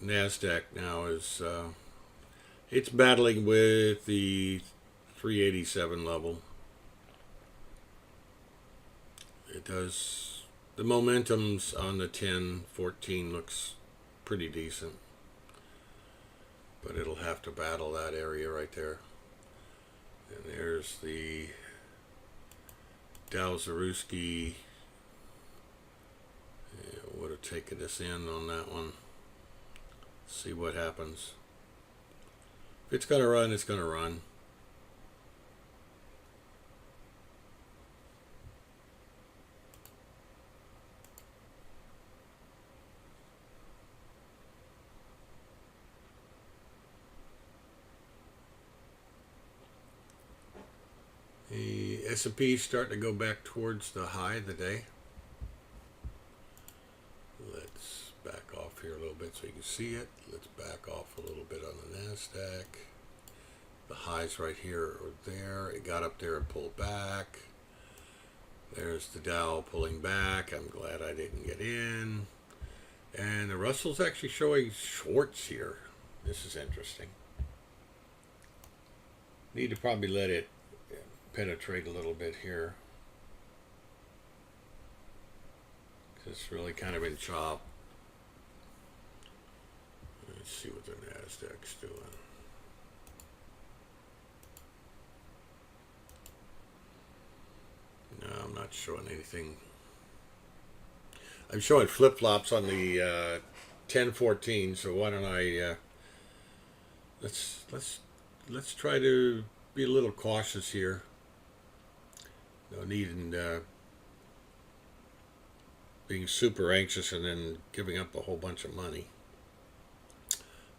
NASDAQ now is it's battling with the 387 level. It does. The momentum's on the 1014 looks pretty decent, but it'll have to battle that area right there. And there's the Dow Zaruski. Yeah, would have taken us in on that one. See what happens. If it's going to run, it's going to run. The S&P is starting to go back towards the high of the day. Let's back off here a little bit so you can see it. Let's back off a little bit on the NASDAQ. The highs right here or there. It got up there and pulled back. There's the Dow pulling back. I'm glad I didn't get in. And the Russell's actually showing shorts here. This is interesting. Need to probably let it penetrate a little bit here. It's really kind of in chop. Let's see what the NASDAQ's doing. No, I'm not showing anything. I'm showing flip-flops on the 1014, so why don't I let's try to be a little cautious here. No need in being super anxious and then giving up a whole bunch of money.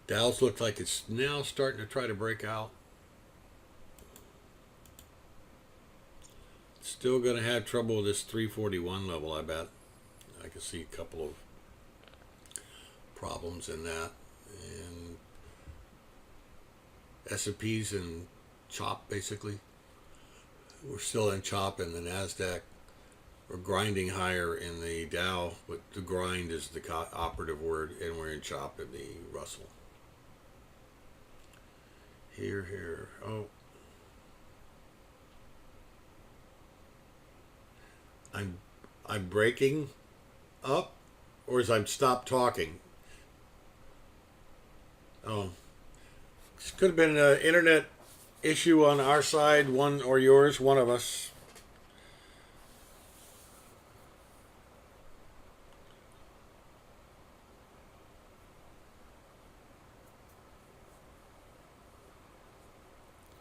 Dow's look like it's now starting to try to break out. Still going to have trouble with this 341 level, I bet. I can see a couple of problems in that. And S&P's in chop, basically. We're still in chop in the NASDAQ. We're grinding higher in the Dow, but the grind is the operative word, and we're in chop in the Russell. Here. Oh. I'm breaking up, or as I'm stopped talking. Oh. This could have been an internet issue on our side, one or yours, one of us.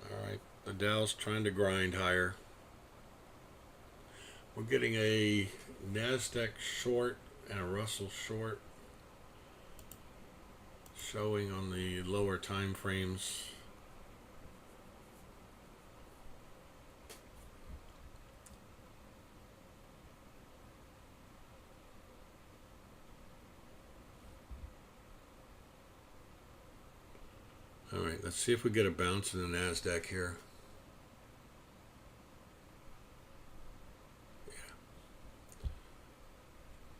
All right, the Dow's trying to grind higher. We're getting a NASDAQ short and a Russell short showing on the lower time frames. All right, let's see if we get a bounce in the NASDAQ here.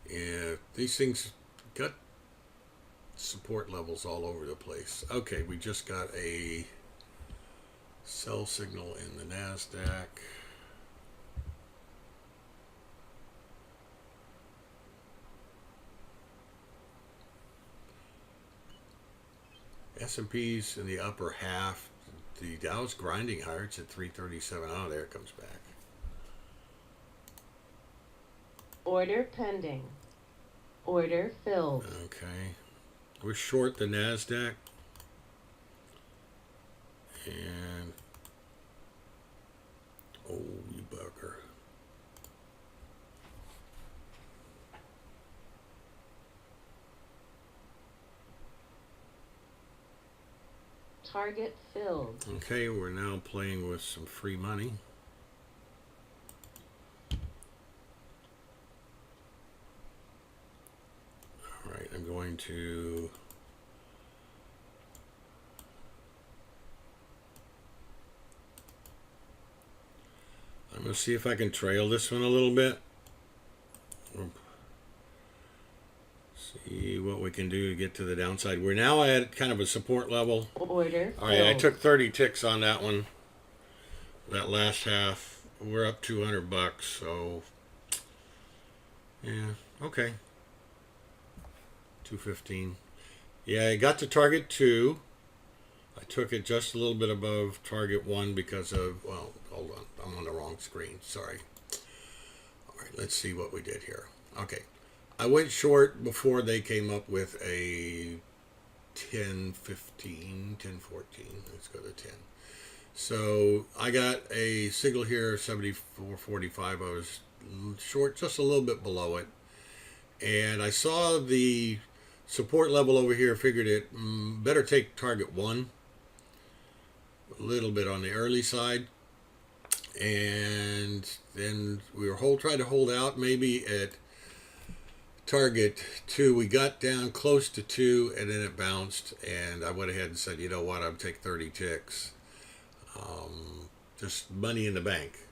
Yeah, these things got support levels all over the place. Okay, we just got a sell signal in the NASDAQ. S&P's in the upper half. The Dow's grinding higher. It's at 337. Oh, there it comes back. Order pending. Order filled. Okay. We're short the NASDAQ. And oh, you bugger. Target filled. Okay, we're now playing with some free money. All right, I'm going to see if I can trail this one a little bit. See what we can do to get to the downside. We're now at kind of a support level. Order All right, I filled. took 30 ticks on that one. That last half, we're up $200, so yeah, okay. 215. Yeah, I got to target 2. I took it just a little bit above target 1 because of, well, hold on, I'm on the wrong screen, sorry. All right, let's see what we did here. Okay, I went short before they came up with a 10, 15, 10, 14. Let's go to 10. So I got a signal here, 74.45. I was short just a little bit below it. And I saw the support level over here, figured it better take target 1. A little bit on the early side. And then we were trying to hold out maybe at target 2. We got down close to 2 and then it bounced. And I went ahead and said, you know what, I'll take 30 ticks. Just money in the bank.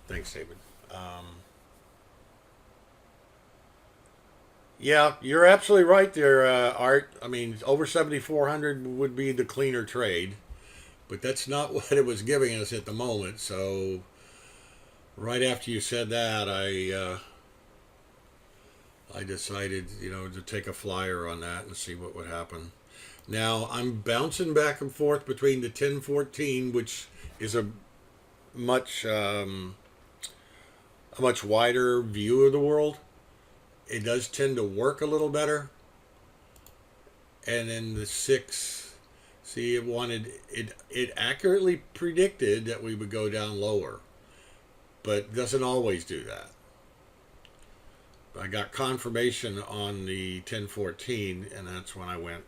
Thanks, David. Yeah, you're absolutely right there, Art. I mean, over 7,400 would be the cleaner trade, but that's not what it was giving us at the moment. So, right after you said that, I decided, to take a flyer on that and see what would happen. Now I'm bouncing back and forth between the 1014, which is a much wider view of the world. It does tend to work a little better. And then the 6, see, it accurately predicted that we would go down lower, but doesn't always do that. I got confirmation on the 1014, and that's when I went